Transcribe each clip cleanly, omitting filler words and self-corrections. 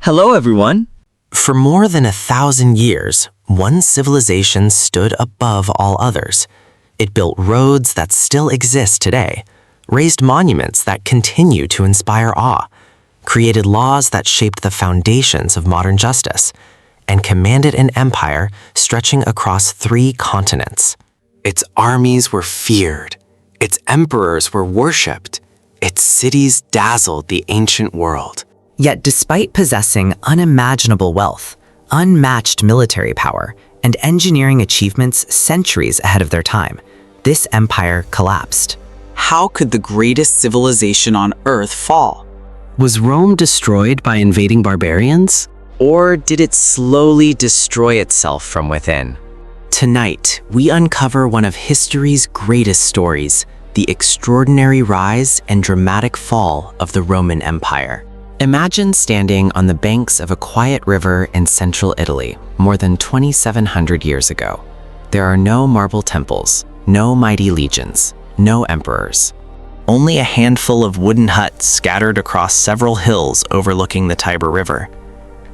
Hello, everyone. For more than 1,000 years, one civilization stood above all others. It built roads that still exist today, raised monuments that continue to inspire awe, created laws that shaped the foundations of modern justice, and commanded an empire stretching across 3 continents. Its armies were feared, its emperors were worshipped, its cities dazzled the ancient world. Yet despite possessing unimaginable wealth, unmatched military power, and engineering achievements centuries ahead of their time, this empire collapsed. How could the greatest civilization on Earth fall? Was Rome destroyed by invading barbarians? Or did it slowly destroy itself from within? Tonight, we uncover one of history's greatest stories, the extraordinary rise and dramatic fall of the Roman Empire. Imagine standing on the banks of a quiet river in central Italy more than 2,700 years ago. There are no marble temples, no mighty legions, no emperors. Only a handful of wooden huts scattered across several hills overlooking the Tiber River.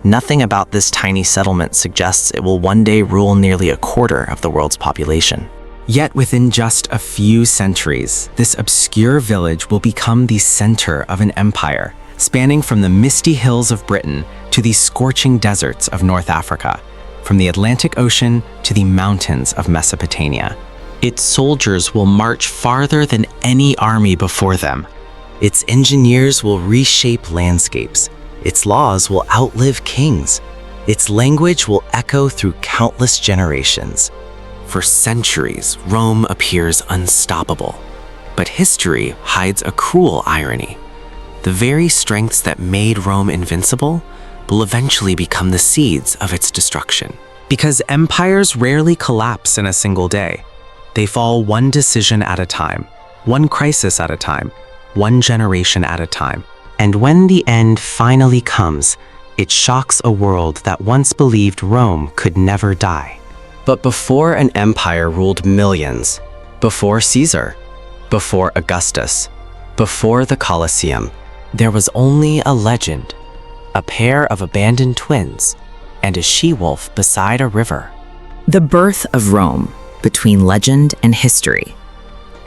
Nothing about this tiny settlement suggests it will one day rule nearly a quarter of the world's population. Yet within just a few centuries, this obscure village will become the center of an empire, spanning from the misty hills of Britain to the scorching deserts of North Africa, from the Atlantic Ocean to the mountains of Mesopotamia. Its soldiers will march farther than any army before them. Its engineers will reshape landscapes. Its laws will outlive kings. Its language will echo through countless generations. For centuries, Rome appears unstoppable. But history hides a cruel irony. The very strengths that made Rome invincible will eventually become the seeds of its destruction. Because empires rarely collapse in a single day. They fall one decision at a time, one crisis at a time, one generation at a time. And when the end finally comes, it shocks a world that once believed Rome could never die. But before an empire ruled millions, before Caesar, before Augustus, before the Colosseum, there was only a legend, a pair of abandoned twins, and a she-wolf beside a river. The birth of Rome, between legend and history.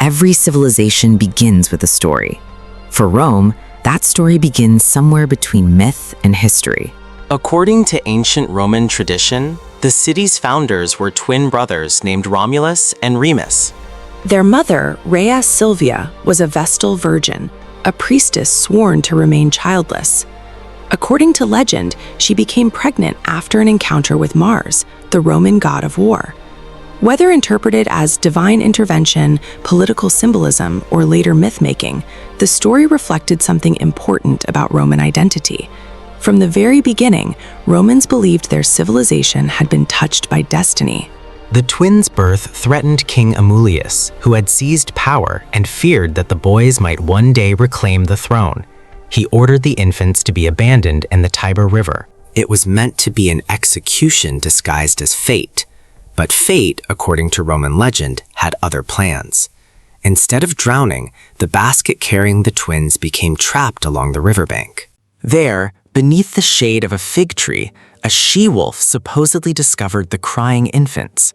Every civilization begins with a story. For Rome, that story begins somewhere between myth and history. According to ancient Roman tradition, the city's founders were twin brothers named Romulus and Remus. Their mother, Rhea Silvia, was a Vestal virgin, a priestess sworn to remain childless. According to legend, she became pregnant after an encounter with Mars, the Roman god of war. Whether interpreted as divine intervention, political symbolism, or later myth-making, the story reflected something important about Roman identity. From the very beginning, Romans believed their civilization had been touched by destiny. The twins' birth threatened King Amulius, who had seized power and feared that the boys might one day reclaim the throne. He ordered the infants to be abandoned in the Tiber River. It was meant to be an execution disguised as fate. But fate, according to Roman legend, had other plans. Instead of drowning, the basket carrying the twins became trapped along the riverbank. There, beneath the shade of a fig tree, a she-wolf supposedly discovered the crying infants.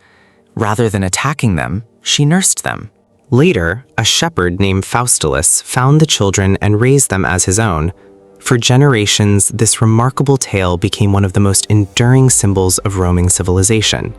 Rather than attacking them, she nursed them. Later, a shepherd named Faustulus found the children and raised them as his own. For generations, this remarkable tale became one of the most enduring symbols of Roman civilization.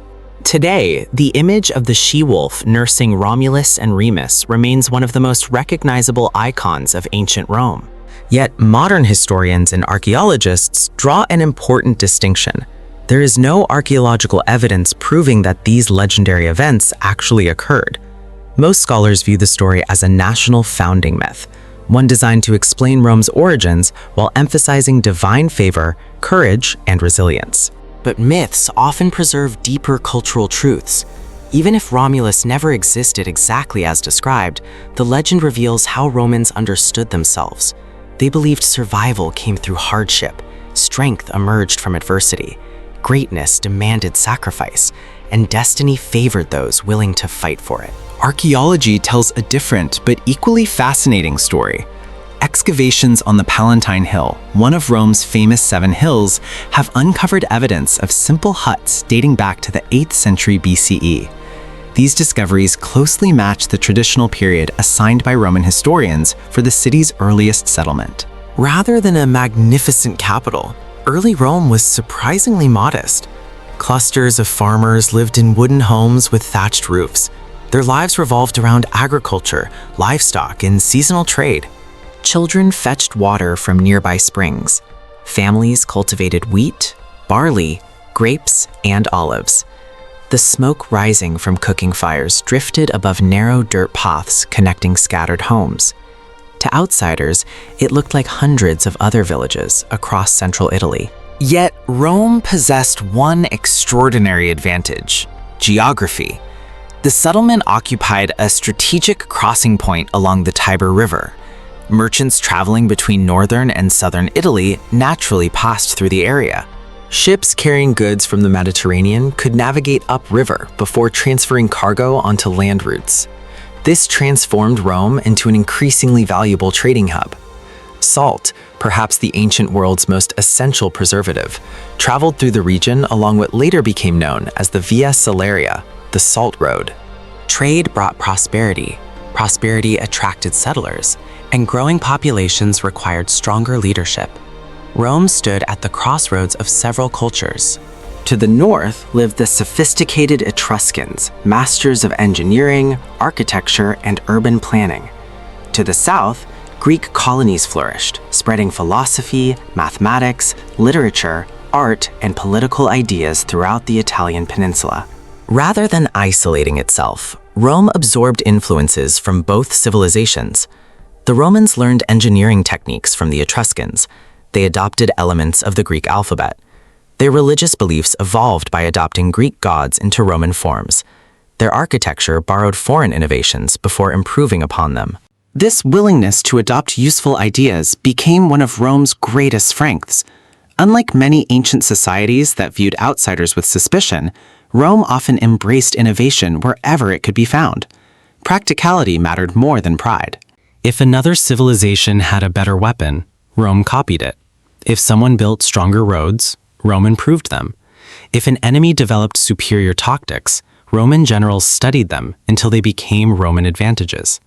Today, the image of the she-wolf nursing Romulus and Remus remains one of the most recognizable icons of ancient Rome. Yet, modern historians and archaeologists draw an important distinction. There is no archaeological evidence proving that these legendary events actually occurred. Most scholars view the story as a national founding myth, one designed to explain Rome's origins while emphasizing divine favor, courage, and resilience. But myths often preserve deeper cultural truths. Even if Romulus never existed exactly as described, the legend reveals how Romans understood themselves. They believed survival came through hardship, strength emerged from adversity, greatness demanded sacrifice, and destiny favored those willing to fight for it. Archaeology tells a different but equally fascinating story. Excavations on the Palatine Hill, one of Rome's famous 7 hills, have uncovered evidence of simple huts dating back to the 8th century BCE. These discoveries closely match the traditional period assigned by Roman historians for the city's earliest settlement. Rather than a magnificent capital, early Rome was surprisingly modest. Clusters of farmers lived in wooden homes with thatched roofs. Their lives revolved around agriculture, livestock, and seasonal trade. Children fetched water from nearby springs. Families cultivated wheat, barley, grapes, and olives. The smoke rising from cooking fires drifted above narrow dirt paths connecting scattered homes. To outsiders, it looked like hundreds of other villages across central Italy. Yet, Rome possessed one extraordinary advantage: geography. The settlement occupied a strategic crossing point along the Tiber River. Merchants traveling between northern and southern Italy naturally passed through the area. Ships carrying goods from the Mediterranean could navigate upriver before transferring cargo onto land routes. This transformed Rome into an increasingly valuable trading hub. Salt, perhaps the ancient world's most essential preservative, traveled through the region along what later became known as the Via Salaria, the Salt Road. Trade brought prosperity. Prosperity attracted settlers, and growing populations required stronger leadership. Rome stood at the crossroads of several cultures. To the north lived the sophisticated Etruscans, masters of engineering, architecture, and urban planning. To the south, Greek colonies flourished, spreading philosophy, mathematics, literature, art, and political ideas throughout the Italian peninsula. Rather than isolating itself, Rome absorbed influences from both civilizations. The Romans learned engineering techniques from the Etruscans. They adopted elements of the Greek alphabet. Their religious beliefs evolved by adopting Greek gods into Roman forms. Their architecture borrowed foreign innovations before improving upon them. This willingness to adopt useful ideas became one of Rome's greatest strengths. Unlike many ancient societies that viewed outsiders with suspicion, Rome often embraced innovation wherever it could be found. Practicality mattered more than pride. If another civilization had a better weapon, Rome copied it. If someone built stronger roads, Rome improved them. If an enemy developed superior tactics, Roman generals studied them until they became Roman advantages.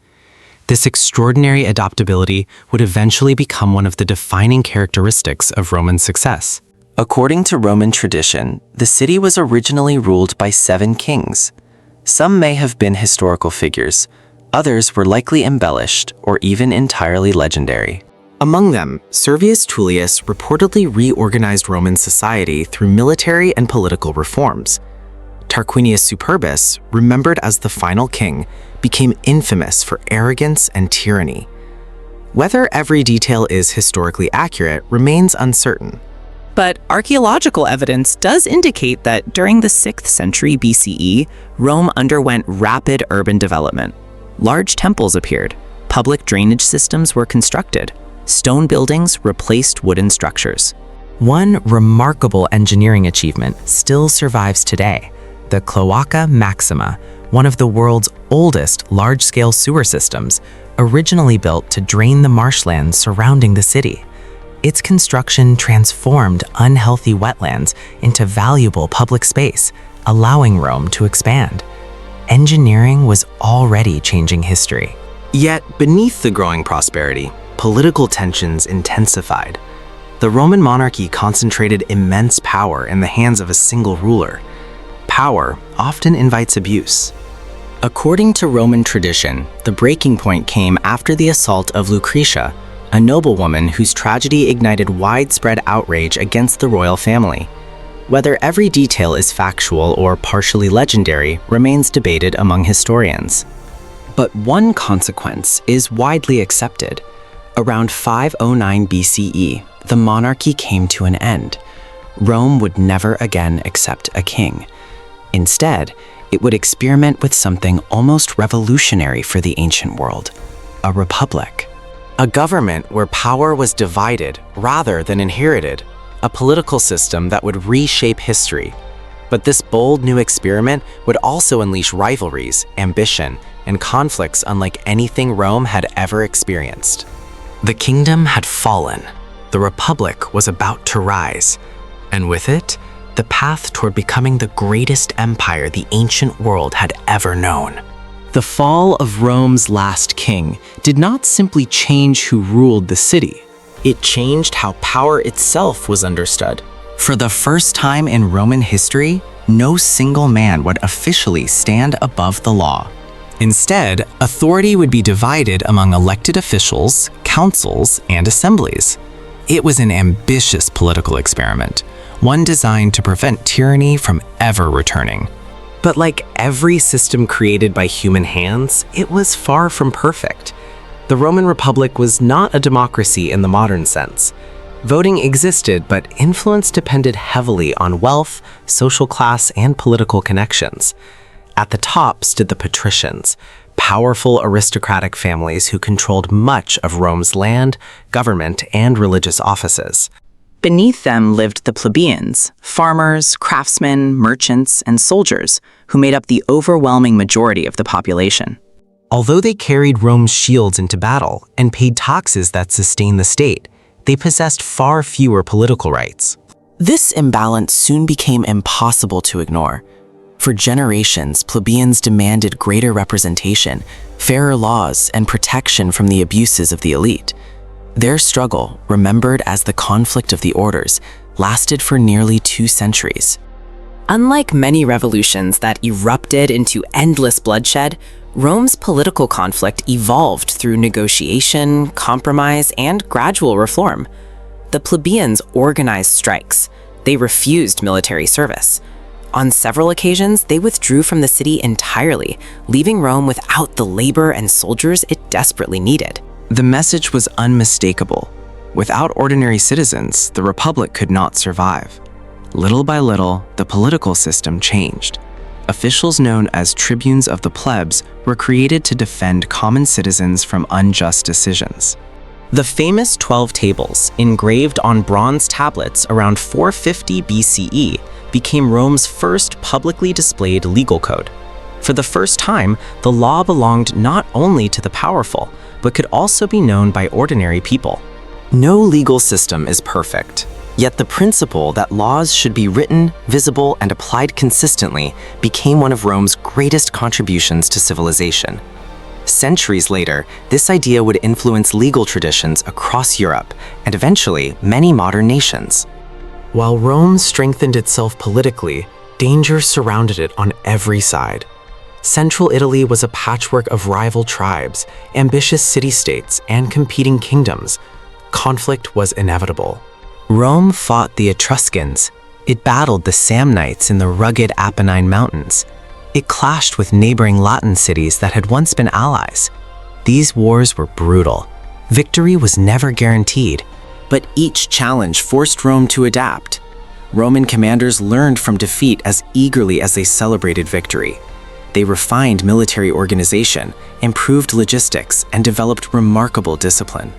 This extraordinary adaptability would eventually become one of the defining characteristics of Roman success. According to Roman tradition, the city was originally ruled by 7 kings. Some may have been historical figures. Others were likely embellished or even entirely legendary. Among them, Servius Tullius reportedly reorganized Roman society through military and political reforms. Tarquinius Superbus, remembered as the final king, became infamous for arrogance and tyranny. Whether every detail is historically accurate remains uncertain. But archaeological evidence does indicate that during the 6th century BCE, Rome underwent rapid urban development. Large temples appeared, public drainage systems were constructed, stone buildings replaced wooden structures. One remarkable engineering achievement still survives today: the Cloaca Maxima, one of the world's oldest large-scale sewer systems, originally built to drain the marshlands surrounding the city. Its construction transformed unhealthy wetlands into valuable public space, allowing Rome to expand. Engineering was already changing history. Yet, beneath the growing prosperity, political tensions intensified. The Roman monarchy concentrated immense power in the hands of a single ruler. Power often invites abuse. According to Roman tradition, the breaking point came after the assault of Lucretia, a noblewoman whose tragedy ignited widespread outrage against the royal family. Whether every detail is factual or partially legendary remains debated among historians. But one consequence is widely accepted. Around 509 BCE, the monarchy came to an end. Rome would never again accept a king. Instead, it would experiment with something almost revolutionary for the ancient world: a republic. A government where power was divided rather than inherited. A political system that would reshape history. But this bold new experiment would also unleash rivalries, ambition, and conflicts unlike anything Rome had ever experienced. The kingdom had fallen. The Republic was about to rise. And with it, the path toward becoming the greatest empire the ancient world had ever known. The fall of Rome's last king did not simply change who ruled the city. It changed how power itself was understood. For the first time in Roman history, no single man would officially stand above the law. Instead, authority would be divided among elected officials, councils, and assemblies. It was an ambitious political experiment, one designed to prevent tyranny from ever returning. But like every system created by human hands, it was far from perfect. The Roman Republic was not a democracy in the modern sense. Voting existed, but influence depended heavily on wealth, social class, and political connections. At the top stood the patricians, powerful aristocratic families who controlled much of Rome's land, government, and religious offices. Beneath them lived the plebeians, farmers, craftsmen, merchants, and soldiers, who made up the overwhelming majority of the population. Although they carried Rome's shields into battle and paid taxes that sustained the state, they possessed far fewer political rights. This imbalance soon became impossible to ignore. For generations, plebeians demanded greater representation, fairer laws, and protection from the abuses of the elite. Their struggle, remembered as the conflict of the orders, lasted for nearly 2 centuries. Unlike many revolutions that erupted into endless bloodshed, Rome's political conflict evolved through negotiation, compromise, and gradual reform. The plebeians organized strikes. They refused military service. On several occasions, they withdrew from the city entirely, leaving Rome without the labor and soldiers it desperately needed. The message was unmistakable. Without ordinary citizens, the Republic could not survive. Little by little, the political system changed. Officials known as tribunes of the plebs were created to defend common citizens from unjust decisions. The famous 12 tables, engraved on bronze tablets around 450 BCE, became Rome's first publicly displayed legal code. For the first time, the law belonged not only to the powerful, but could also be known by ordinary people. No legal system is perfect. Yet the principle that laws should be written, visible, and applied consistently became one of Rome's greatest contributions to civilization. Centuries later, this idea would influence legal traditions across Europe and eventually many modern nations. While Rome strengthened itself politically, danger surrounded it on every side. Central Italy was a patchwork of rival tribes, ambitious city-states, and competing kingdoms. Conflict was inevitable. Rome fought the Etruscans. It battled the Samnites in the rugged Apennine Mountains. It clashed with neighboring Latin cities that had once been allies. These wars were brutal. Victory was never guaranteed, but each challenge forced Rome to adapt. Roman commanders learned from defeat as eagerly as they celebrated victory. They refined military organization, improved logistics, and developed remarkable discipline.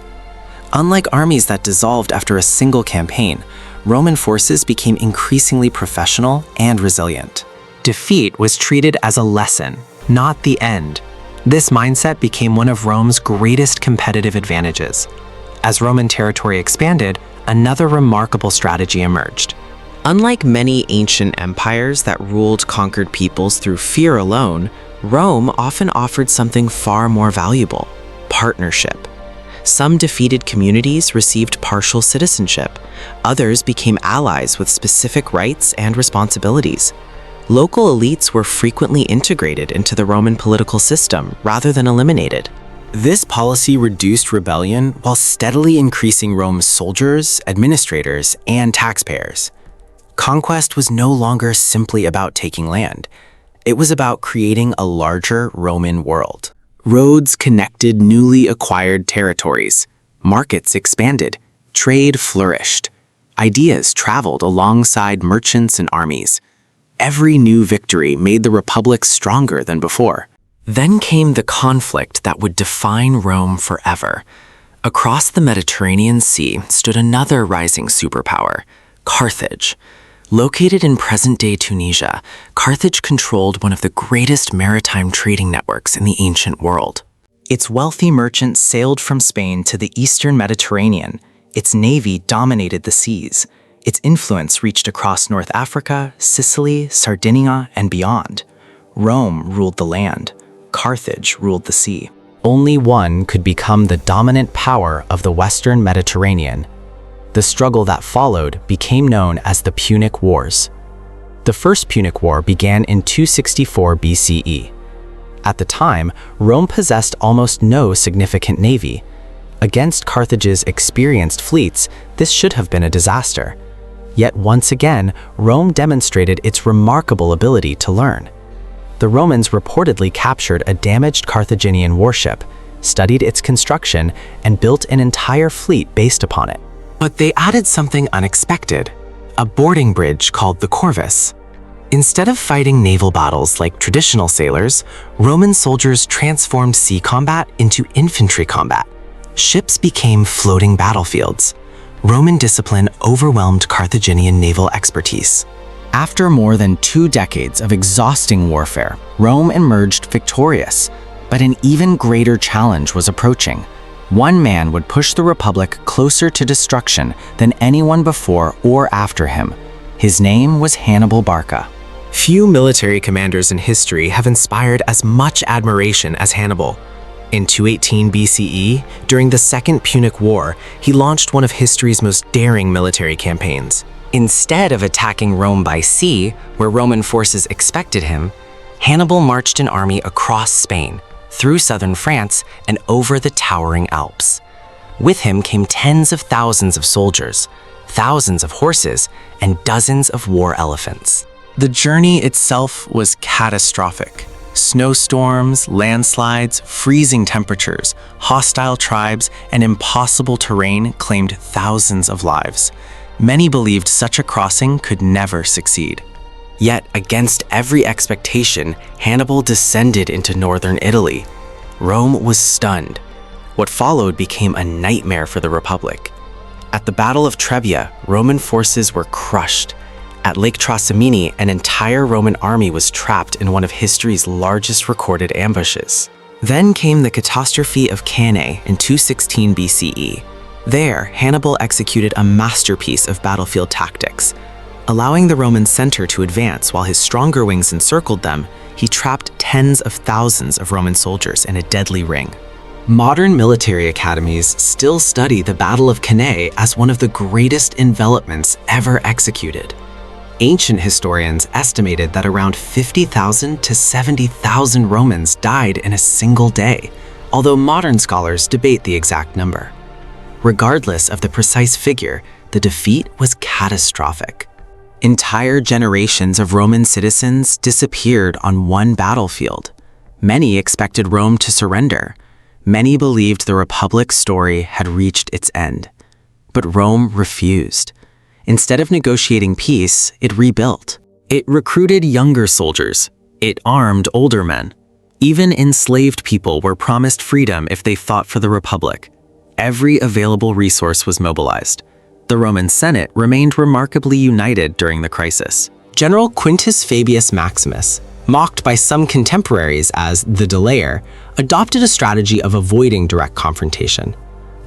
Unlike armies that dissolved after a single campaign, Roman forces became increasingly professional and resilient. Defeat was treated as a lesson, not the end. This mindset became one of Rome's greatest competitive advantages. As Roman territory expanded, another remarkable strategy emerged. Unlike many ancient empires that ruled conquered peoples through fear alone, Rome often offered something far more valuable: partnership. Some defeated communities received partial citizenship. Others became allies with specific rights and responsibilities. Local elites were frequently integrated into the Roman political system rather than eliminated. This policy reduced rebellion while steadily increasing Rome's soldiers, administrators, and taxpayers. Conquest was no longer simply about taking land. It was about creating a larger Roman world. Roads connected newly acquired territories. Markets expanded. Trade flourished. Ideas traveled alongside merchants and armies. Every new victory made the Republic stronger than before. Then came the conflict that would define Rome forever. Across the Mediterranean Sea stood another rising superpower, Carthage. Located in present-day Tunisia, Carthage controlled one of the greatest maritime trading networks in the ancient world. Its wealthy merchants sailed from Spain to the eastern Mediterranean. Its navy dominated the seas. Its influence reached across North Africa, Sicily, Sardinia, and beyond. Rome ruled the land. Carthage ruled the sea. Only one could become the dominant power of the Western Mediterranean. The struggle that followed became known as the Punic Wars. The First Punic War began in 264 BCE. At the time, Rome possessed almost no significant navy. Against Carthage's experienced fleets, this should have been a disaster. Yet once again, Rome demonstrated its remarkable ability to learn. The Romans reportedly captured a damaged Carthaginian warship, studied its construction, and built an entire fleet based upon it. But they added something unexpected, a boarding bridge called the corvus. Instead of fighting naval battles like traditional sailors, Roman soldiers transformed sea combat into infantry combat. Ships became floating battlefields. Roman discipline overwhelmed Carthaginian naval expertise. After more than 2 decades of exhausting warfare, Rome emerged victorious. But an even greater challenge was approaching. One man would push the Republic closer to destruction than anyone before or after him. His name was Hannibal Barca. Few military commanders in history have inspired as much admiration as Hannibal. In 218 BCE, during the Second Punic War, he launched one of history's most daring military campaigns. Instead of attacking Rome by sea, where Roman forces expected him, Hannibal marched an army across Spain, through southern France, and over the towering Alps. With him came tens of thousands of soldiers, thousands of horses, and dozens of war elephants. The journey itself was catastrophic. Snowstorms, landslides, freezing temperatures, hostile tribes, and impossible terrain claimed thousands of lives. Many believed such a crossing could never succeed. Yet, against every expectation, Hannibal descended into northern Italy. Rome was stunned. What followed became a nightmare for the Republic. At the Battle of Trebia, Roman forces were crushed. At Lake Trasimene, an entire Roman army was trapped in one of history's largest recorded ambushes. Then came the catastrophe of Cannae in 216 BCE. There, Hannibal executed a masterpiece of battlefield tactics. Allowing the Roman center to advance while his stronger wings encircled them, he trapped tens of thousands of Roman soldiers in a deadly ring. Modern military academies still study the Battle of Cannae as one of the greatest envelopments ever executed. Ancient historians estimated that around 50,000 to 70,000 Romans died in a single day, although modern scholars debate the exact number. Regardless of the precise figure, the defeat was catastrophic. Entire generations of Roman citizens disappeared on one battlefield. Many expected Rome to surrender. Many believed the Republic's story had reached its end. But Rome refused. Instead of negotiating peace, it rebuilt. It recruited younger soldiers. It armed older men. Even enslaved people were promised freedom if they fought for the Republic. Every available resource was mobilized. The Roman Senate remained remarkably united during the crisis. General Quintus Fabius Maximus, mocked by some contemporaries as the delayer, adopted a strategy of avoiding direct confrontation.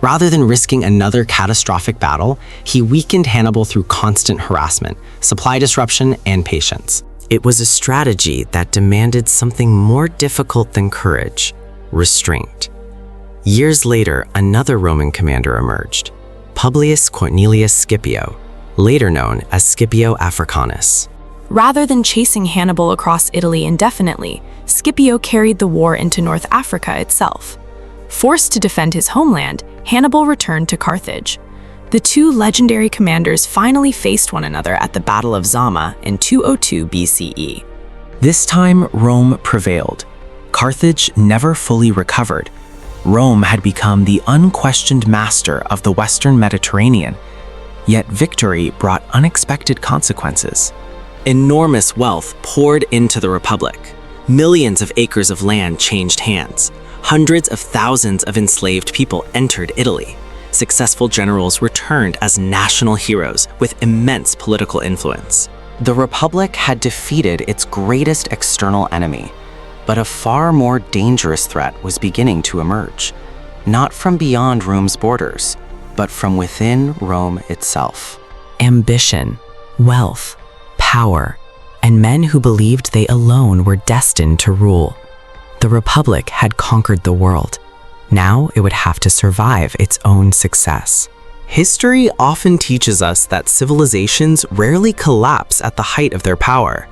Rather than risking another catastrophic battle, he weakened Hannibal through constant harassment, supply disruption, and patience. It was a strategy that demanded something more difficult than courage: restraint. Years later, another Roman commander emerged, Publius Cornelius Scipio, later known as Scipio Africanus. Rather than chasing Hannibal across Italy indefinitely, Scipio carried the war into North Africa itself. Forced to defend his homeland, Hannibal returned to Carthage. The two legendary commanders finally faced one another at the Battle of Zama in 202 BCE. This time, Rome prevailed. Carthage never fully recovered. Rome had become the unquestioned master of the Western Mediterranean. Yet victory brought unexpected consequences. Enormous wealth poured into the Republic. Millions of acres of land changed hands. Hundreds of thousands of enslaved people entered Italy. Successful generals returned as national heroes with immense political influence. The Republic had defeated its greatest external enemy, But a far more dangerous threat was beginning to emerge, not from beyond Rome's borders, but from within Rome itself. Ambition, wealth, power, and men who believed they alone were destined to rule. The Republic had conquered the world. Now it would have to survive its own success. History often teaches us that civilizations rarely collapse at the height of their power.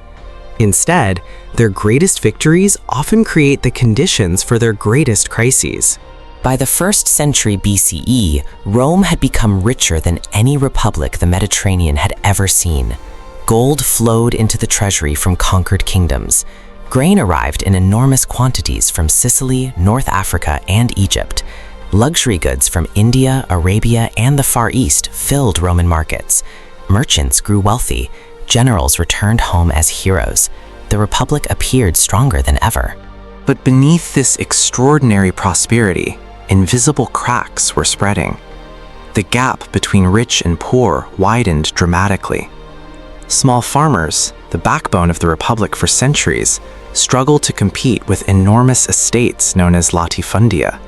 Instead, their greatest victories often create the conditions for their greatest crises. By the 1st century BCE, Rome had become richer than any republic the Mediterranean had ever seen. Gold flowed into the treasury from conquered kingdoms. Grain arrived in enormous quantities from Sicily, North Africa, and Egypt. Luxury goods from India, Arabia, and the Far East filled Roman markets. Merchants grew wealthy. Generals returned home as heroes. The Republic appeared stronger than ever. But beneath this extraordinary prosperity, invisible cracks were spreading. The gap between rich and poor widened dramatically. Small farmers, the backbone of the Republic for centuries, struggled to compete with enormous estates known as latifundia.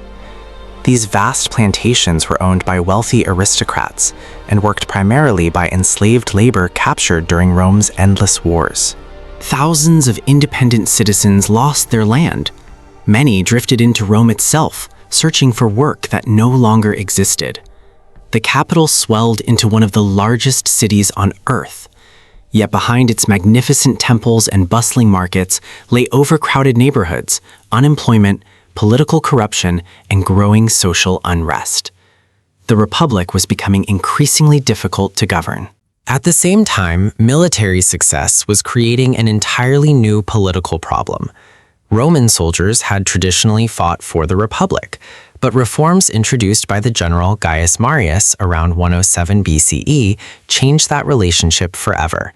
These vast plantations were owned by wealthy aristocrats and worked primarily by enslaved labor captured during Rome's endless wars. Thousands of independent citizens lost their land. Many drifted into Rome itself, searching for work that no longer existed. The capital swelled into one of the largest cities on Earth. Yet behind its magnificent temples and bustling markets lay overcrowded neighborhoods, unemployment, political corruption, and growing social unrest. The Republic was becoming increasingly difficult to govern. At the same time, military success was creating an entirely new political problem. Roman soldiers had traditionally fought for the Republic, but reforms introduced by the general Gaius Marius around 107 BCE changed that relationship forever.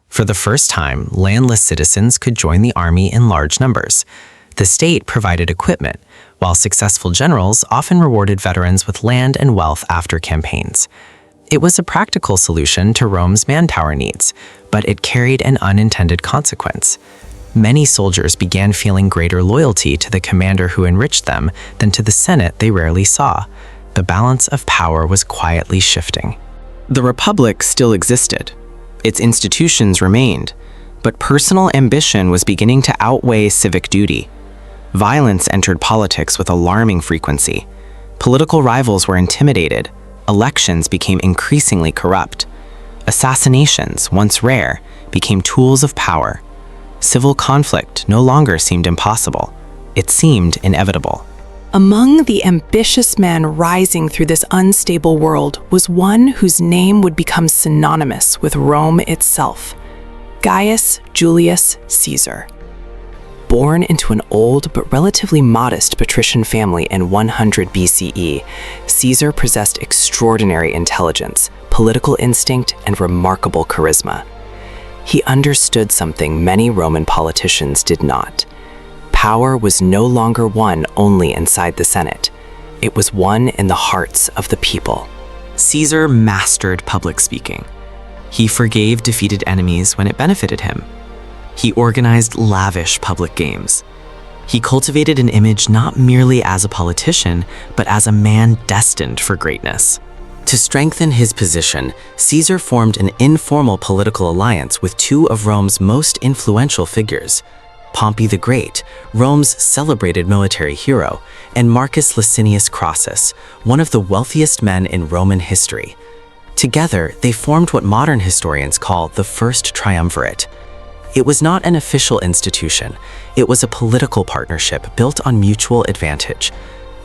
For the first time, landless citizens could join the army in large numbers. The state provided equipment, while successful generals often rewarded veterans with land and wealth after campaigns. It was a practical solution to Rome's manpower needs, but it carried an unintended consequence. Many soldiers began feeling greater loyalty to the commander who enriched them than to the Senate they rarely saw. The balance of power was quietly shifting. The Republic still existed. Its institutions remained, but personal ambition was beginning to outweigh civic duty. Violence entered politics with alarming frequency. Political rivals were intimidated. Elections became increasingly corrupt. Assassinations, once rare, became tools of power. Civil conflict no longer seemed impossible. It seemed inevitable. Among the ambitious men rising through this unstable world was one whose name would become synonymous with Rome itself, Gaius Julius Caesar. Born into an old but relatively modest patrician family in 100 BCE, Caesar possessed extraordinary intelligence, political instinct, and remarkable charisma. He understood something many Roman politicians did not. Power was no longer won only inside the Senate. It was won in the hearts of the people. Caesar mastered public speaking. He forgave defeated enemies when it benefited him. He organized lavish public games. He cultivated an image not merely as a politician, but as a man destined for greatness. To strengthen his position, Caesar formed an informal political alliance with two of Rome's most influential figures, Pompey the Great, Rome's celebrated military hero, and Marcus Licinius Crassus, one of the wealthiest men in Roman history. Together, they formed what modern historians call the First Triumvirate. It was not an official institution. It was a political partnership built on mutual advantage.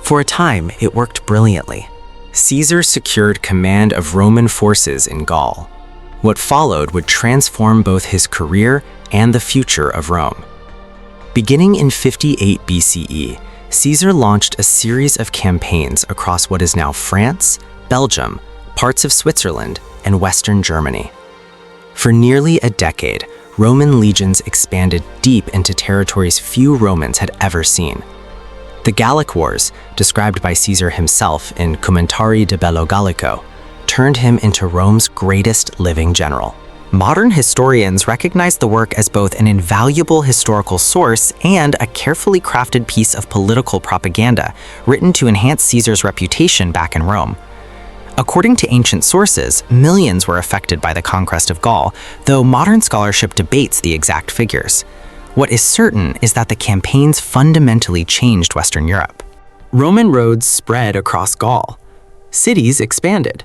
For a time, it worked brilliantly. Caesar secured command of Roman forces in Gaul. What followed would transform both his career and the future of Rome. Beginning in 58 BCE, Caesar launched a series of campaigns across what is now France, Belgium, parts of Switzerland, and Western Germany. For nearly a decade, Roman legions expanded deep into territories few Romans had ever seen. The Gallic Wars, described by Caesar himself in Commentari de Bello Gallico, turned him into Rome's greatest living general. Modern historians recognize the work as both an invaluable historical source and a carefully crafted piece of political propaganda written to enhance Caesar's reputation back in Rome. According to ancient sources, millions were affected by the conquest of Gaul, though modern scholarship debates the exact figures. What is certain is that the campaigns fundamentally changed Western Europe. Roman roads spread across Gaul. Cities expanded.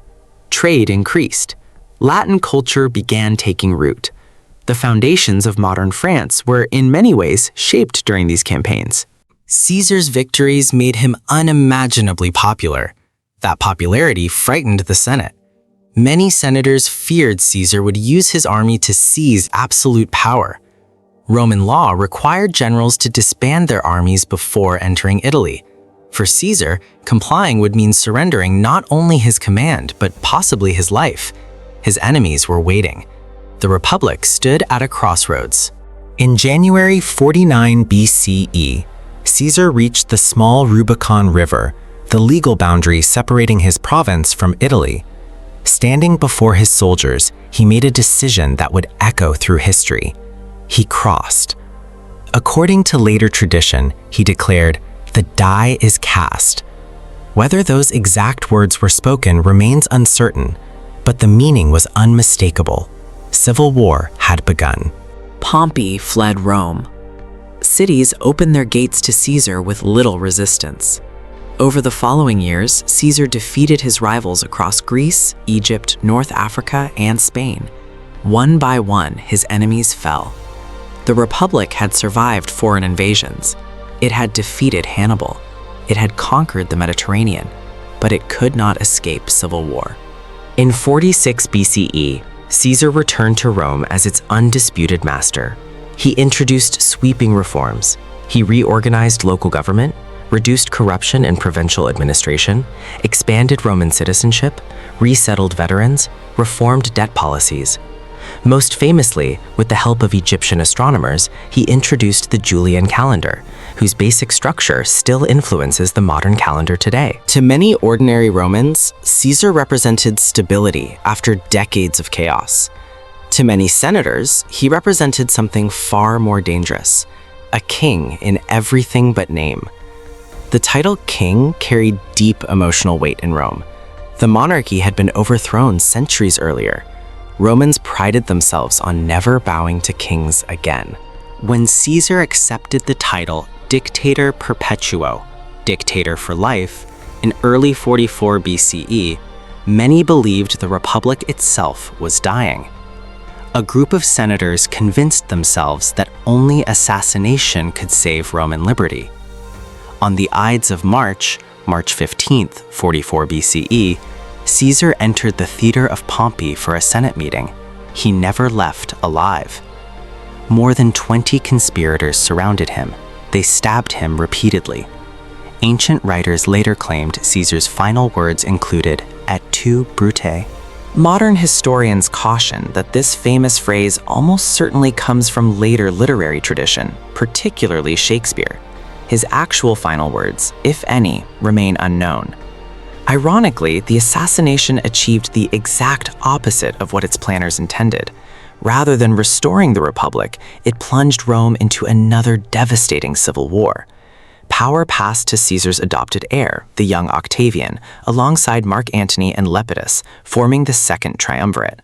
Trade increased. Latin culture began taking root. The foundations of modern France were in many ways shaped during these campaigns. Caesar's victories made him unimaginably popular. That popularity frightened the Senate. Many senators feared Caesar would use his army to seize absolute power. Roman law required generals to disband their armies before entering Italy. For Caesar, complying would mean surrendering not only his command, but possibly his life. His enemies were waiting. The Republic stood at a crossroads. In January 49 BCE, Caesar reached the small Rubicon River, the legal boundary separating his province from Italy. Standing before his soldiers, he made a decision that would echo through history. He crossed. According to later tradition, he declared, "The die is cast." Whether those exact words were spoken remains uncertain, but the meaning was unmistakable. Civil war had begun. Pompey fled Rome. Cities opened their gates to Caesar with little resistance. Over the following years, Caesar defeated his rivals across Greece, Egypt, North Africa, and Spain. One by one, his enemies fell. The Republic had survived foreign invasions. It had defeated Hannibal. It had conquered the Mediterranean, but it could not escape civil war. In 46 BCE, Caesar returned to Rome as its undisputed master. He introduced sweeping reforms. He reorganized local government, reduced corruption in provincial administration, expanded Roman citizenship, resettled veterans, reformed debt policies. Most famously, with the help of Egyptian astronomers, he introduced the Julian calendar, whose basic structure still influences the modern calendar today. To many ordinary Romans, Caesar represented stability after decades of chaos. To many senators, he represented something far more dangerous, a king in everything but name. The title king carried deep emotional weight in Rome. The monarchy had been overthrown centuries earlier. Romans prided themselves on never bowing to kings again. When Caesar accepted the title Dictator Perpetuo, dictator for life, in early 44 BCE, many believed the Republic itself was dying. A group of senators convinced themselves that only assassination could save Roman liberty. On the Ides of March 15th, 44 BCE, Caesar entered the theater of Pompey for a Senate meeting. He never left alive. More than 20 conspirators surrounded him. They stabbed him repeatedly. Ancient writers later claimed Caesar's final words included, "Et tu, Brute." Modern historians caution that this famous phrase almost certainly comes from later literary tradition, particularly Shakespeare. His actual final words, if any, remain unknown. Ironically, the assassination achieved the exact opposite of what its planners intended. Rather than restoring the Republic, it plunged Rome into another devastating civil war. Power passed to Caesar's adopted heir, the young Octavian, alongside Mark Antony and Lepidus, forming the Second Triumvirate.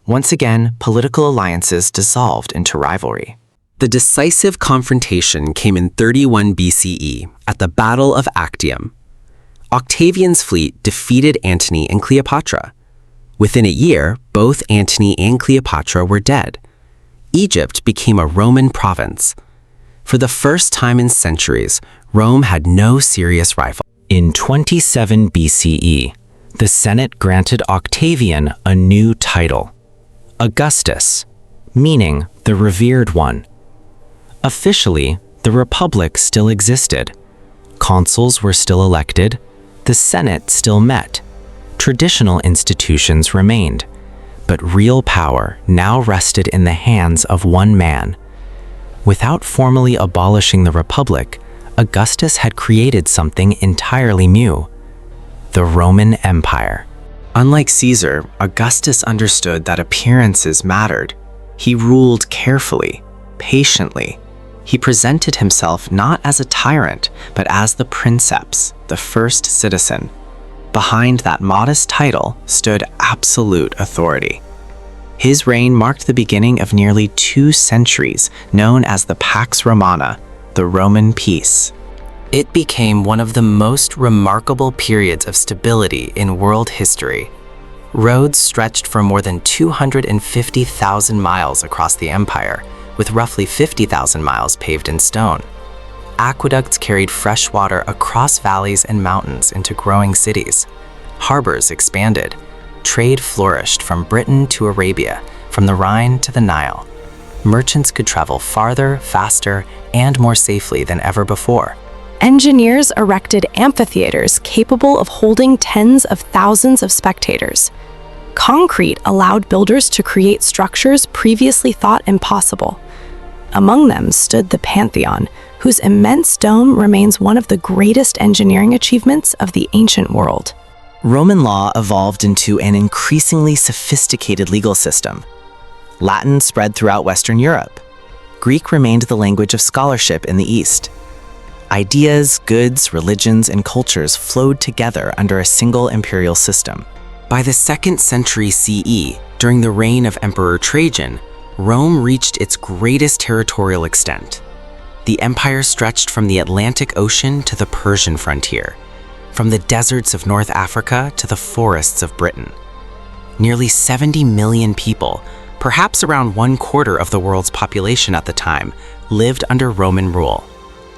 Once again, political alliances dissolved into rivalry. The decisive confrontation came in 31 BCE at the Battle of Actium. Octavian's fleet defeated Antony and Cleopatra. Within a year, both Antony and Cleopatra were dead. Egypt became a Roman province. For the first time in centuries, Rome had no serious rival. In 27 BCE, the Senate granted Octavian a new title, Augustus, meaning the revered one. Officially, the Republic still existed. Consuls were still elected. The Senate still met. Traditional institutions remained. But real power now rested in the hands of one man. Without formally abolishing the Republic, Augustus had created something entirely new: the Roman Empire. Unlike Caesar, Augustus understood that appearances mattered. He ruled carefully, patiently. He presented himself not as a tyrant, but as the princeps, the first citizen. Behind that modest title stood absolute authority. His reign marked the beginning of nearly 2 centuries, known as the Pax Romana, the Roman peace. It became one of the most remarkable periods of stability in world history. Roads stretched for more than 250,000 miles across the empire, with roughly 50,000 miles paved in stone. Aqueducts carried fresh water across valleys and mountains into growing cities. Harbors expanded. Trade flourished from Britain to Arabia, from the Rhine to the Nile. Merchants could travel farther, faster, and more safely than ever before. Engineers erected amphitheaters capable of holding tens of thousands of spectators. Concrete allowed builders to create structures previously thought impossible. Among them stood the Pantheon, whose immense dome remains one of the greatest engineering achievements of the ancient world. Roman law evolved into an increasingly sophisticated legal system. Latin spread throughout Western Europe. Greek remained the language of scholarship in the East. Ideas, goods, religions, and cultures flowed together under a single imperial system. By the 2nd century CE, during the reign of Emperor Trajan, Rome reached its greatest territorial extent. The empire stretched from the Atlantic Ocean to the Persian frontier, from the deserts of North Africa to the forests of Britain. Nearly 70 million people, perhaps around 1/4 of the world's population at the time, lived under Roman rule.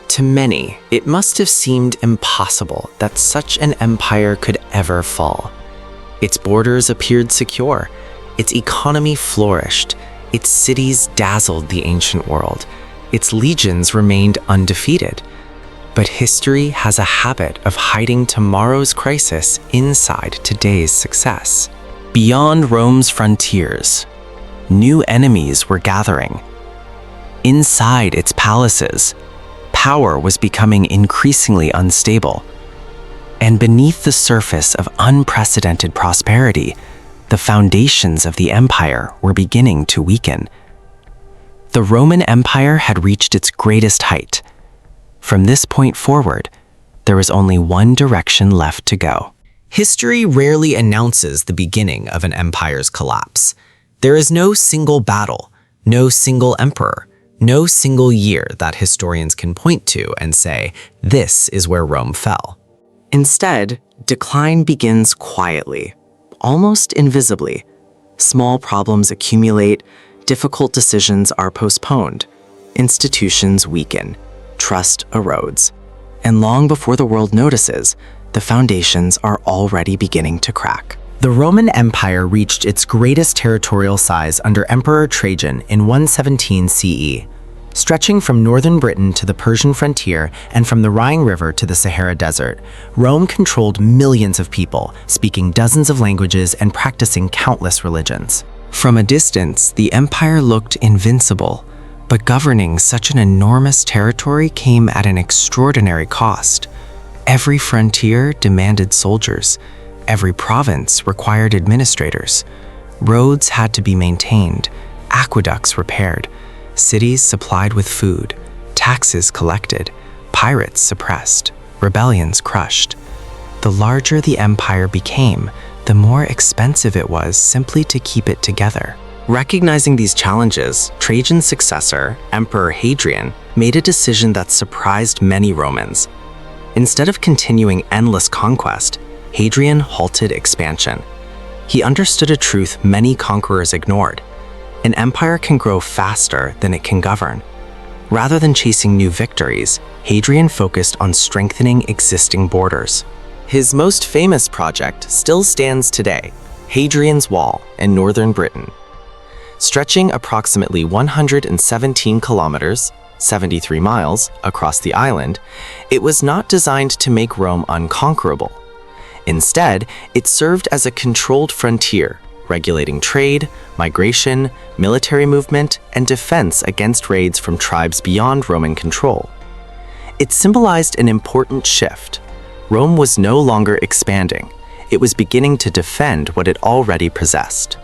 To many, it must have seemed impossible that such an empire could ever fall. Its borders appeared secure, its economy flourished, its cities dazzled the ancient world, its legions remained undefeated. But history has a habit of hiding tomorrow's crisis inside today's success. Beyond Rome's frontiers, new enemies were gathering. Inside its palaces, power was becoming increasingly unstable. And beneath the surface of unprecedented prosperity, the foundations of the empire were beginning to weaken. The Roman Empire had reached its greatest height. From this point forward, there was only one direction left to go. History rarely announces the beginning of an empire's collapse. There is no single battle, no single emperor, no single year that historians can point to and say, this is where Rome fell. Instead, decline begins quietly, almost invisibly. Small problems accumulate, difficult decisions are postponed, institutions weaken, trust erodes, and long before the world notices, the foundations are already beginning to crack. The Roman Empire reached its greatest territorial size under Emperor Trajan in 117 CE. Stretching from northern Britain to the Persian frontier and from the Rhine River to the Sahara Desert, Rome controlled millions of people, speaking dozens of languages and practicing countless religions. From a distance, the empire looked invincible, but governing such an enormous territory came at an extraordinary cost. Every frontier demanded soldiers. Every province required administrators. Roads had to be maintained, aqueducts repaired, cities supplied with food, taxes collected, pirates suppressed, rebellions crushed. The larger the empire became, the more expensive it was simply to keep it together. Recognizing these challenges, Trajan's successor, Emperor Hadrian, made a decision that surprised many Romans. Instead of continuing endless conquest, Hadrian halted expansion. He understood a truth many conquerors ignored. An empire can grow faster than it can govern. Rather than chasing new victories, Hadrian focused on strengthening existing borders. His most famous project still stands today, Hadrian's Wall in northern Britain. Stretching approximately 117 kilometers, 73 miles, across the island, it was not designed to make Rome unconquerable. Instead, it served as a controlled frontier, regulating trade, migration, military movement, and defense against raids from tribes beyond Roman control. It symbolized an important shift. Rome was no longer expanding. it was beginning to defend what it already possessed.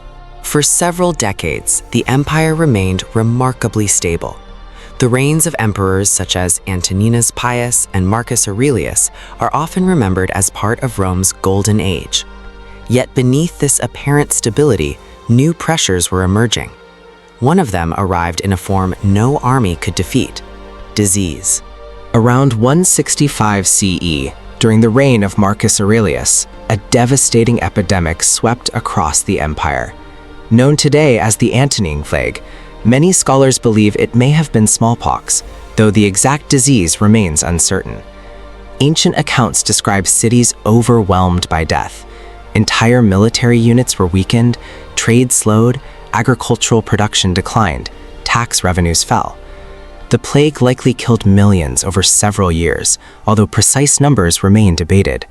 For several decades, the empire remained remarkably stable. The reigns of emperors such as Antoninus Pius and Marcus Aurelius are often remembered as part of Rome's golden age. Yet beneath this apparent stability, new pressures were emerging. One of them arrived in a form no army could defeat: disease. Around 165 CE, during the reign of Marcus Aurelius, a devastating epidemic swept across the empire. Known today as the Antonine Plague, many scholars believe it may have been smallpox, though the exact disease remains uncertain. Ancient accounts describe cities overwhelmed by death. Entire military units were weakened, trade slowed, agricultural production declined, tax revenues fell. The plague likely killed millions over several years, although precise numbers remain debated.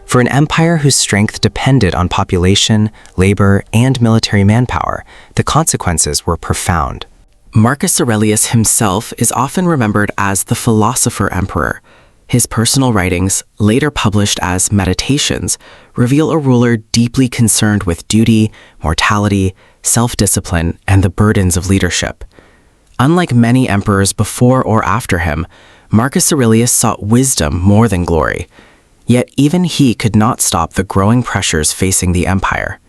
For an empire whose strength depended on population, labor, and military manpower, the consequences were profound. Marcus Aurelius himself is often remembered as the philosopher emperor. His personal writings, later published as Meditations, reveal a ruler deeply concerned with duty, mortality, self-discipline, and the burdens of leadership. Unlike many emperors before or after him, Marcus Aurelius sought wisdom more than glory. Yet even he could not stop the growing pressures facing the empire.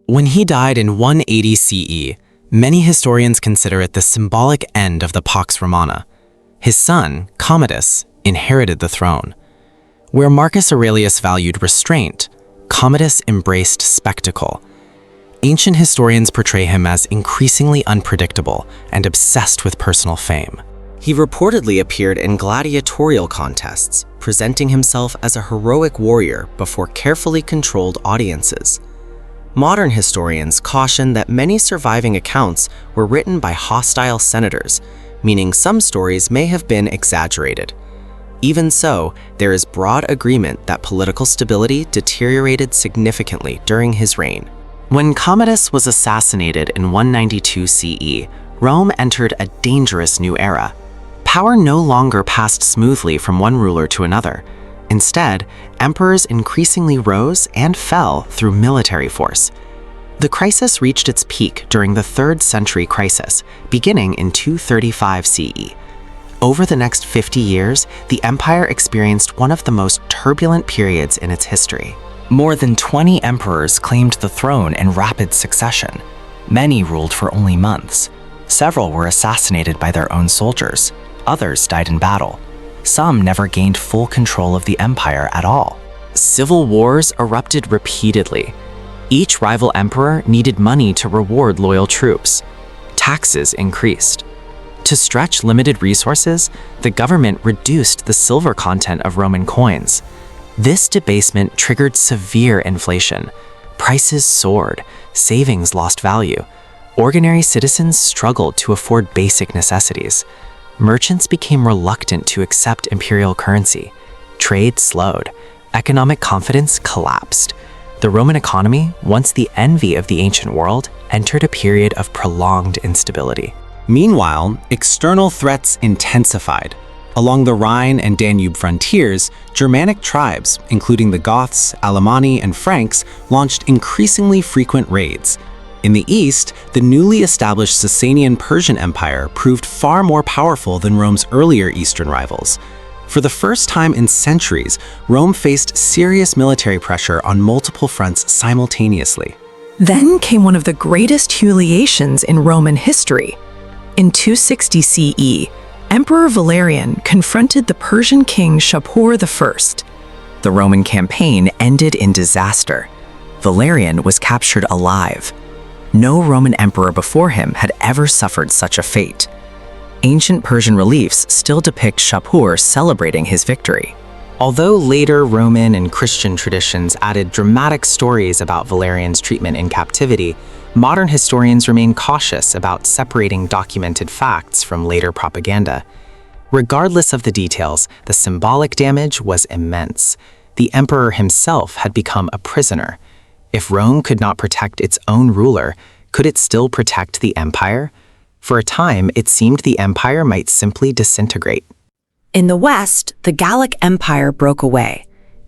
When he died in 180 CE, many historians consider it the symbolic end of the Pax Romana. His son, Commodus, inherited the throne. Where Marcus Aurelius valued restraint, Commodus embraced spectacle. Ancient historians portray him as increasingly unpredictable and obsessed with personal fame. He reportedly appeared in gladiatorial contests, presenting himself as a heroic warrior before carefully controlled audiences. Modern historians caution that many surviving accounts were written by hostile senators, meaning some stories may have been exaggerated. Even so, there is broad agreement that political stability deteriorated significantly during his reign. When Commodus was assassinated in 192 CE, Rome entered a dangerous new era. Power no longer passed smoothly from one ruler to another. Instead, emperors increasingly rose and fell through military force. The crisis reached its peak during the 3rd century crisis, beginning in 235 CE. Over the next 50 years, the empire experienced one of the most turbulent periods in its history. More than 20 emperors claimed the throne in rapid succession. Many ruled for only months. Several were assassinated by their own soldiers. Others died in battle. Some never gained full control of the empire at all. Civil wars erupted repeatedly. Each rival emperor needed money to reward loyal troops. Taxes increased. To stretch limited resources, the government reduced the silver content of Roman coins. This debasement triggered severe inflation. Prices soared, savings lost value. Ordinary citizens struggled to afford basic necessities. Merchants became reluctant to accept imperial currency. Trade slowed. Economic confidence collapsed. The Roman economy, once the envy of the ancient world, entered a period of prolonged instability. Meanwhile, external threats intensified. Along the Rhine and Danube frontiers, Germanic tribes, including the Goths, Alemanni, and Franks, launched increasingly frequent raids. In the east, the newly established Sasanian Persian Empire proved far more powerful than Rome's earlier eastern rivals. For the first time in centuries, Rome faced serious military pressure on multiple fronts simultaneously. Then came one of the greatest humiliations in Roman history. In 260 CE, Emperor Valerian confronted the Persian king Shapur I. The Roman campaign ended in disaster. Valerian was captured alive. No Roman emperor before him had ever suffered such a fate. Ancient Persian reliefs still depict Shapur celebrating his victory. Although later Roman and Christian traditions added dramatic stories about Valerian's treatment in captivity, modern historians remain cautious about separating documented facts from later propaganda. Regardless of the details, the symbolic damage was immense. The emperor himself had become a prisoner. If Rome could not protect its own ruler, could it still protect the empire? For a time, it seemed the empire might simply disintegrate. In the West, the Gallic Empire broke away.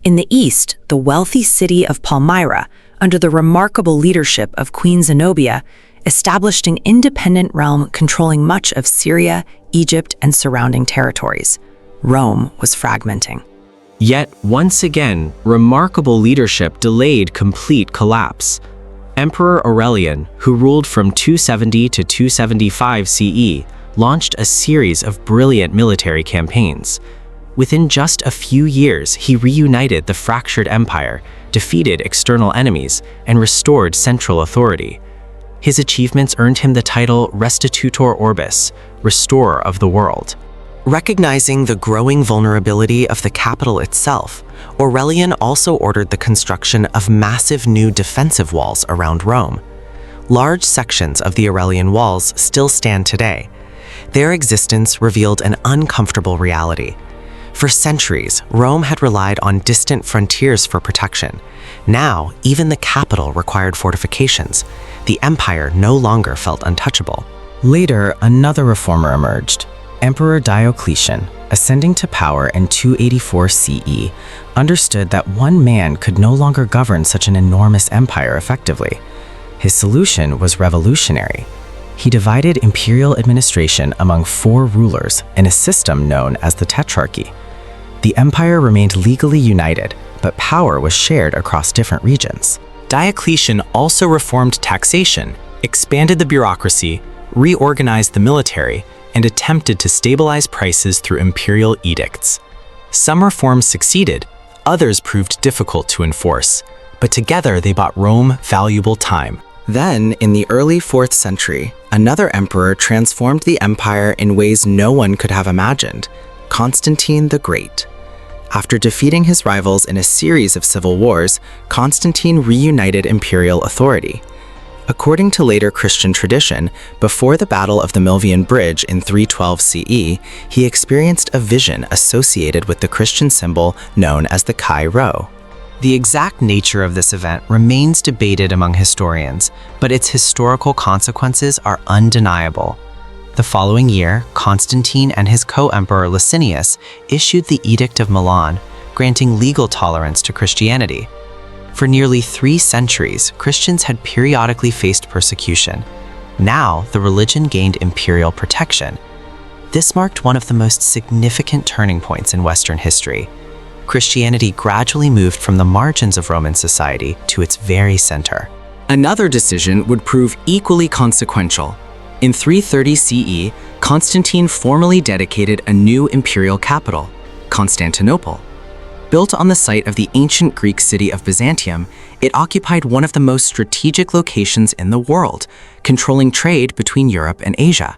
In the east, the wealthy city of Palmyra, under the remarkable leadership of Queen Zenobia, established an independent realm controlling much of Syria, Egypt, and surrounding territories. Rome was fragmenting. Yet, once again, remarkable leadership delayed complete collapse. Emperor Aurelian, who ruled from 270 to 275 CE, launched a series of brilliant military campaigns. Within just a few years, he reunited the fractured empire, defeated external enemies, and restored central authority. His achievements earned him the title Restitutor Orbis, Restorer of the World. Recognizing the growing vulnerability of the capital itself, Aurelian also ordered the construction of massive new defensive walls around Rome. Large sections of the Aurelian walls still stand today. Their existence revealed an uncomfortable reality. For centuries, Rome had relied on distant frontiers for protection. Now, even the capital required fortifications. The empire no longer felt untouchable. Later, another reformer emerged. Emperor Diocletian, ascending to power in 284 CE, understood that one man could no longer govern such an enormous empire effectively. His solution was revolutionary. He divided imperial administration among 4 rulers in a system known as the Tetrarchy. The empire remained legally united, but power was shared across different regions. Diocletian also reformed taxation, expanded the bureaucracy, reorganized the military, and attempted to stabilize prices through imperial edicts. Some reforms succeeded, others proved difficult to enforce, but together they bought Rome valuable time. Then, in the early 4th century, another emperor transformed the empire in ways no one could have imagined: Constantine the Great. After defeating his rivals in a series of civil wars, Constantine reunited imperial authority. According to later Christian tradition, before the Battle of the Milvian Bridge in 312 CE, he experienced a vision associated with the Christian symbol known as the Chi Rho. The exact nature of this event remains debated among historians, but its historical consequences are undeniable. The following year, Constantine and his co-emperor Licinius issued the Edict of Milan, granting legal tolerance to Christianity. For nearly 3 centuries, Christians had periodically faced persecution. Now, the religion gained imperial protection. This marked one of the most significant turning points in Western history. Christianity gradually moved from the margins of Roman society to its very center. Another decision would prove equally consequential. In 330 CE, Constantine formally dedicated a new imperial capital, Constantinople. Built on the site of the ancient Greek city of Byzantium, it occupied one of the most strategic locations in the world, controlling trade between Europe and Asia.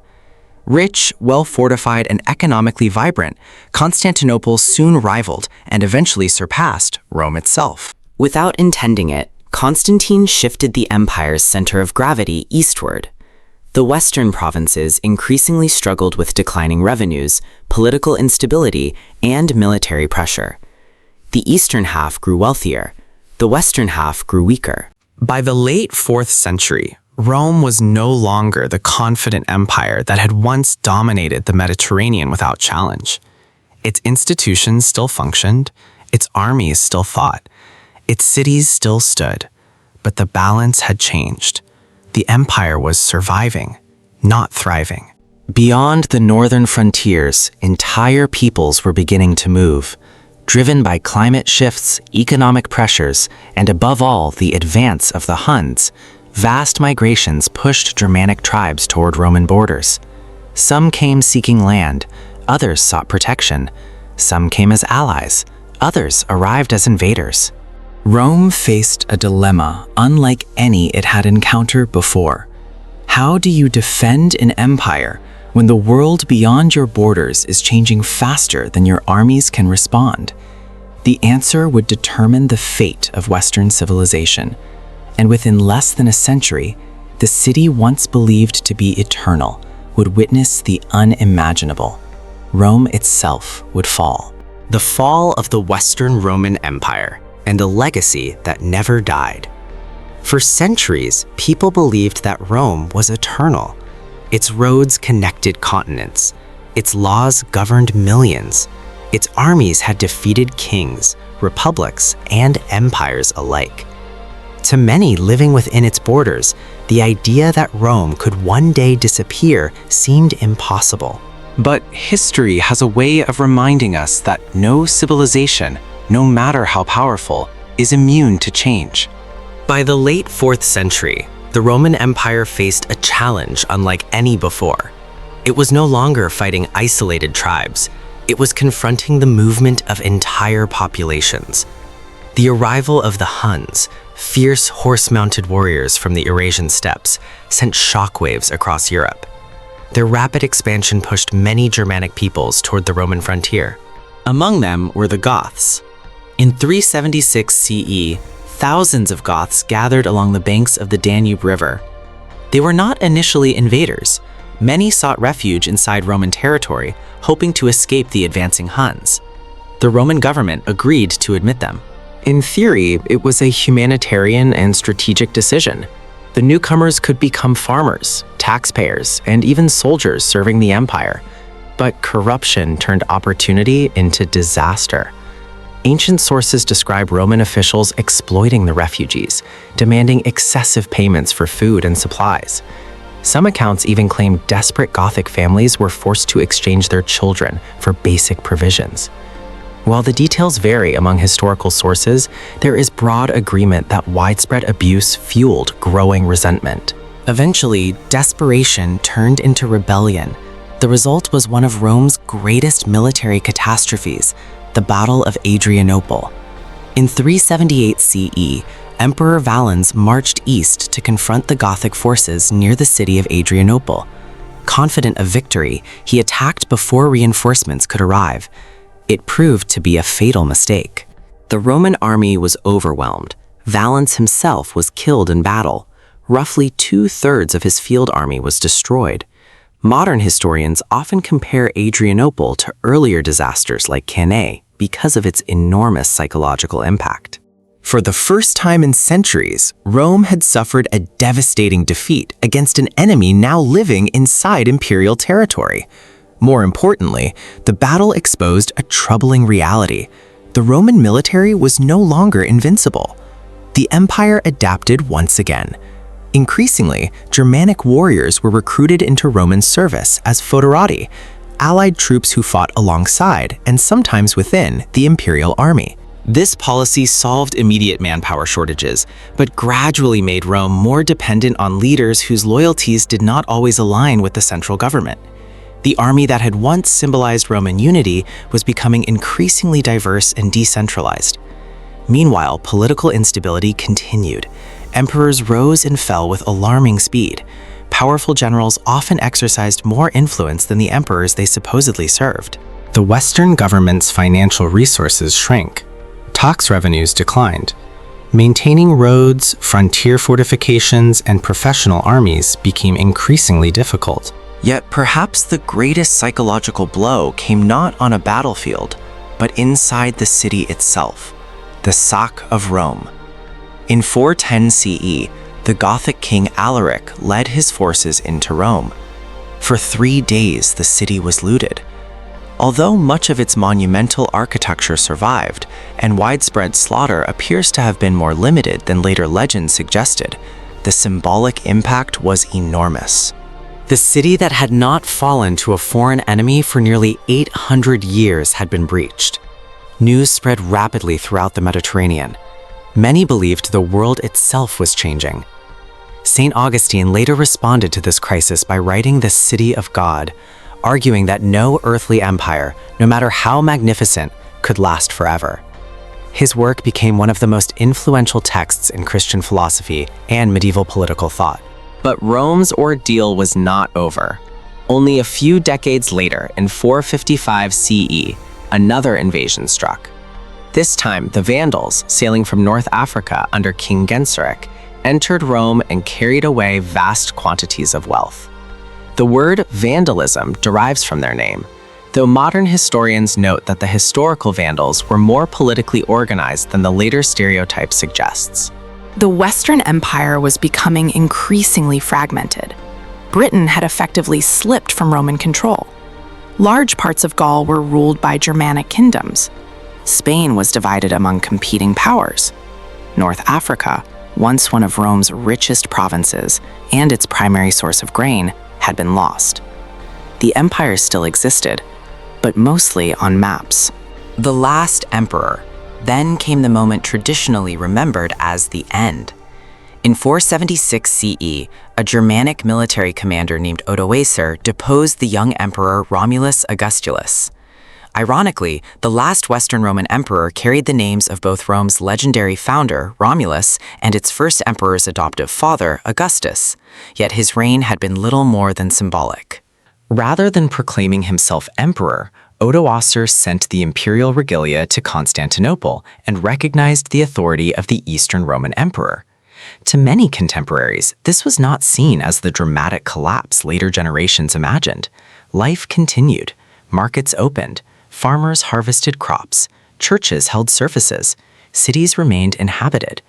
Rich, well-fortified, and economically vibrant, Constantinople soon rivaled and eventually surpassed Rome itself. Without intending it, Constantine shifted the empire's center of gravity eastward. The western provinces increasingly struggled with declining revenues, political instability, and military pressure. The eastern half grew wealthier. The western half grew weaker. By the late 4th century, Rome was no longer the confident empire that had once dominated the Mediterranean without challenge. Its institutions still functioned, its armies still fought, its cities still stood, but the balance had changed. The empire was surviving, not thriving. Beyond the northern frontiers, entire peoples were beginning to move, driven by climate shifts, economic pressures, and above all, the advance of the Huns. Vast migrations pushed Germanic tribes toward Roman borders. Some came seeking land, others sought protection. Some came as allies, others arrived as invaders. Rome faced a dilemma unlike any it had encountered before. How do you defend an empire when the world beyond your borders is changing faster than your armies can respond? The answer would determine the fate of Western civilization. And within less than a century, the city once believed to be eternal would witness the unimaginable. Rome itself would fall. The fall of the Western Roman Empire, and a legacy that never died. For centuries, people believed that Rome was eternal. Its roads connected continents. Its laws governed millions. Its armies had defeated kings, republics, and empires alike. To many living within its borders, the idea that Rome could one day disappear seemed impossible. But history has a way of reminding us that no civilization, no matter how powerful, is immune to change. By the late 4th century, the Roman Empire faced a challenge unlike any before. It was no longer fighting isolated tribes. It was confronting the movement of entire populations. The arrival of the Huns, fierce horse-mounted warriors from the Eurasian steppes, sent shockwaves across Europe. Their rapid expansion pushed many Germanic peoples toward the Roman frontier. Among them were the Goths. In 376 CE, thousands of Goths gathered along the banks of the Danube River. They were not initially invaders. Many sought refuge inside Roman territory, hoping to escape the advancing Huns. The Roman government agreed to admit them. In theory, it was a humanitarian and strategic decision. The newcomers could become farmers, taxpayers, and even soldiers serving the empire. But corruption turned opportunity into disaster. Ancient sources describe Roman officials exploiting the refugees, demanding excessive payments for food and supplies. Some accounts even claim desperate Gothic families were forced to exchange their children for basic provisions. While the details vary among historical sources, there is broad agreement that widespread abuse fueled growing resentment. Eventually, desperation turned into rebellion. The result was one of Rome's greatest military catastrophes, the Battle of Adrianople. In 378 CE, Emperor Valens marched east to confront the Gothic forces near the city of Adrianople. Confident of victory, he attacked before reinforcements could arrive. It proved to be a fatal mistake. The Roman army was overwhelmed. Valens himself was killed in battle. Roughly 2/3 of his field army was destroyed. Modern historians often compare Adrianople to earlier disasters like Cannae because of its enormous psychological impact. For the first time in centuries, Rome had suffered a devastating defeat against an enemy now living inside imperial territory. More importantly, the battle exposed a troubling reality. The Roman military was no longer invincible. The empire adapted once again. Increasingly, Germanic warriors were recruited into Roman service as foederati, allied troops who fought alongside and sometimes within the imperial army. This policy solved immediate manpower shortages, but gradually made Rome more dependent on leaders whose loyalties did not always align with the central government. The army that had once symbolized Roman unity was becoming increasingly diverse and decentralized. Meanwhile, political instability continued. Emperors rose and fell with alarming speed. Powerful generals often exercised more influence than the emperors they supposedly served. The Western government's financial resources shrank. Tax revenues declined. Maintaining roads, frontier fortifications, and professional armies became increasingly difficult. Yet perhaps the greatest psychological blow came not on a battlefield, but inside the city itself, the sack of Rome. In 410 CE, the Gothic king Alaric led his forces into Rome. For 3 days, the city was looted. Although much of its monumental architecture survived, and widespread slaughter appears to have been more limited than later legends suggested, the symbolic impact was enormous. The city that had not fallen to a foreign enemy for nearly 800 years had been breached. News spread rapidly throughout the Mediterranean. Many believed the world itself was changing. St. Augustine later responded to this crisis by writing The City of God, arguing that no earthly empire, no matter how magnificent, could last forever. His work became one of the most influential texts in Christian philosophy and medieval political thought. But Rome's ordeal was not over. Only a few decades later, in 455 CE, another invasion struck. This time, the Vandals, sailing from North Africa under King Genseric, entered Rome and carried away vast quantities of wealth. The word vandalism derives from their name, though modern historians note that the historical Vandals were more politically organized than the later stereotype suggests. The Western Empire was becoming increasingly fragmented. Britain had effectively slipped from Roman control. Large parts of Gaul were ruled by Germanic kingdoms. Spain was divided among competing powers. North Africa, once one of Rome's richest provinces and its primary source of grain, had been lost. The empire still existed, but mostly on maps. The last emperor. Then came the moment traditionally remembered as the end. In 476 CE, a Germanic military commander named Odoacer deposed the young emperor Romulus Augustus. Ironically, the last Western Roman emperor carried the names of both Rome's legendary founder, Romulus, and its first emperor's adoptive father, Augustus, yet his reign had been little more than symbolic. Rather than proclaiming himself emperor, Odoacer sent the imperial regalia to Constantinople and recognized the authority of the Eastern Roman emperor. To many contemporaries, this was not seen as the dramatic collapse later generations imagined. Life continued. Markets opened. Farmers harvested crops. Churches held services. Cities remained inhabited.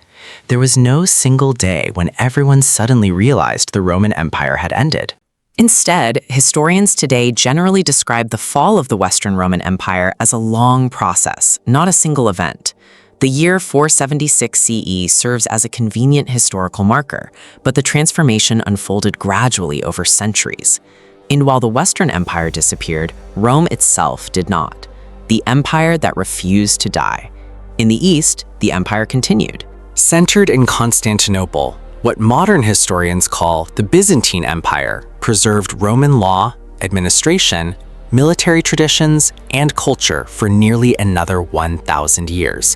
There was no single day when everyone suddenly realized the Roman Empire had ended. Instead, historians today generally describe the fall of the Western Roman Empire as a long process, not a single event. The year 476 CE serves as a convenient historical marker, but the transformation unfolded gradually over centuries. And while the Western Empire disappeared, Rome itself did not. The empire that refused to die. In the East, the empire continued. Centered in Constantinople, what modern historians call the Byzantine Empire preserved Roman law, administration, military traditions, and culture for nearly another 1,000 years.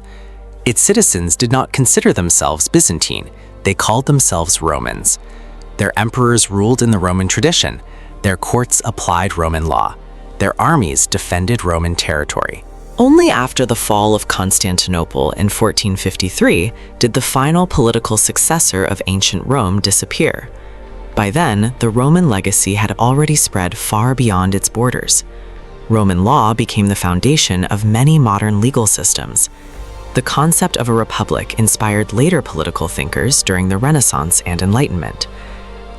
Its citizens did not consider themselves Byzantine. They called themselves Romans. Their emperors ruled in the Roman tradition. Their courts applied Roman law. Their armies defended Roman territory. Only after the fall of Constantinople in 1453 did the final political successor of ancient Rome disappear. By then, the Roman legacy had already spread far beyond its borders. Roman law became the foundation of many modern legal systems. The concept of a republic inspired later political thinkers during the Renaissance and Enlightenment.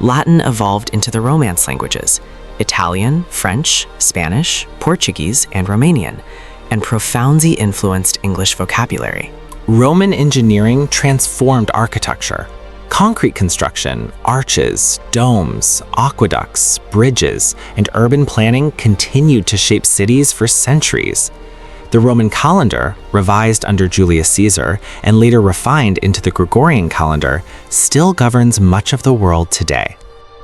Latin evolved into the Romance languages, Italian, French, Spanish, Portuguese, and Romanian, and profoundly influenced English vocabulary. Roman engineering transformed architecture. Concrete construction, arches, domes, aqueducts, bridges, and urban planning continued to shape cities for centuries. The Roman calendar, revised under Julius Caesar and later refined into the Gregorian calendar, still governs much of the world today.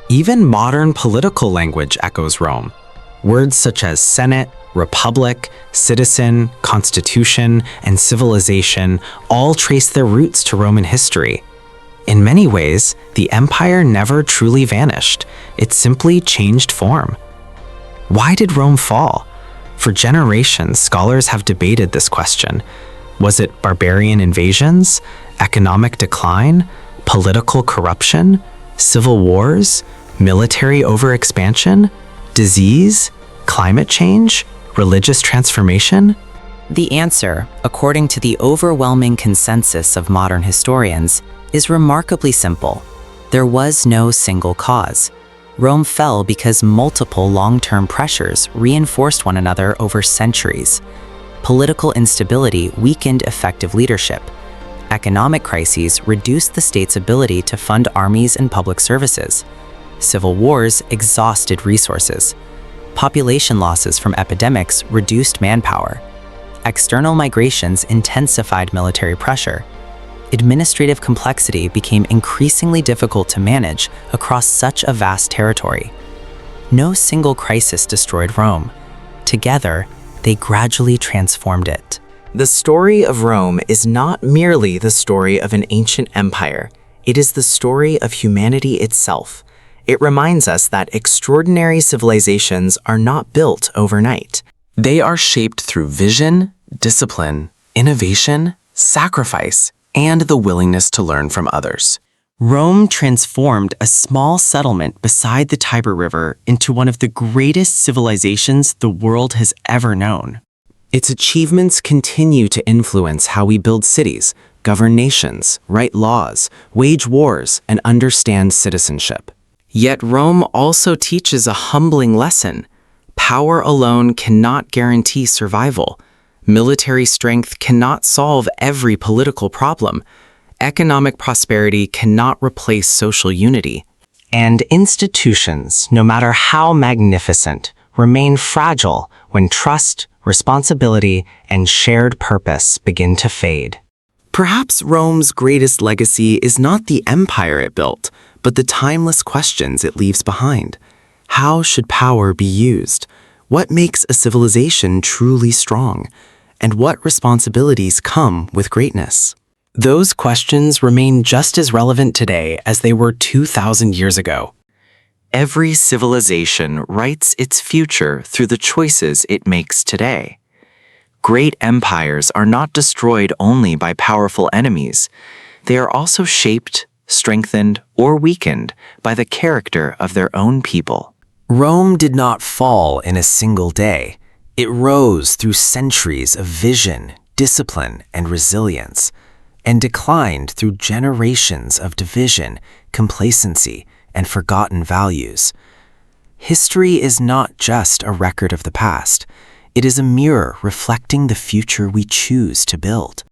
Even modern political language echoes Rome. Words such as Senate, Republic, citizen, constitution, and civilization all trace their roots to Roman history. In many ways, the empire never truly vanished. It simply changed form. Why did Rome fall? For generations, scholars have debated this question. Was it barbarian invasions, economic decline, political corruption, civil wars, military overexpansion, disease, climate change, religious transformation? The answer, according to the overwhelming consensus of modern historians, is remarkably simple. There was no single cause. Rome fell because multiple long-term pressures reinforced one another over centuries. Political instability weakened effective leadership. Economic crises reduced the state's ability to fund armies and public services. Civil wars exhausted resources. Population losses from epidemics reduced manpower. External migrations intensified military pressure. Administrative complexity became increasingly difficult to manage across such a vast territory. No single crisis destroyed Rome. Together, they gradually transformed it. The story of Rome is not merely the story of an ancient empire. It is the story of humanity itself. It reminds us that extraordinary civilizations are not built overnight. They are shaped through vision, discipline, innovation, sacrifice, and the willingness to learn from others. Rome transformed a small settlement beside the Tiber River into one of the greatest civilizations the world has ever known. Its achievements continue to influence how we build cities, govern nations, write laws, wage wars, and understand citizenship. Yet Rome also teaches a humbling lesson. Power alone cannot guarantee survival. Military strength cannot solve every political problem. Economic prosperity cannot replace social unity. And institutions, no matter how magnificent, remain fragile when trust, responsibility, and shared purpose begin to fade. Perhaps Rome's greatest legacy is not the empire it built, but the timeless questions it leaves behind. How should power be used? What makes a civilization truly strong? And what responsibilities come with greatness? Those questions remain just as relevant today as they were 2,000 years ago. Every civilization writes its future through the choices it makes today. Great empires are not destroyed only by powerful enemies. They are also shaped, strengthened, or weakened by the character of their own people. Rome did not fall in a single day. It rose through centuries of vision, discipline, and resilience, and declined through generations of division, complacency, and forgotten values. History is not just a record of the past. It is a mirror reflecting the future we choose to build.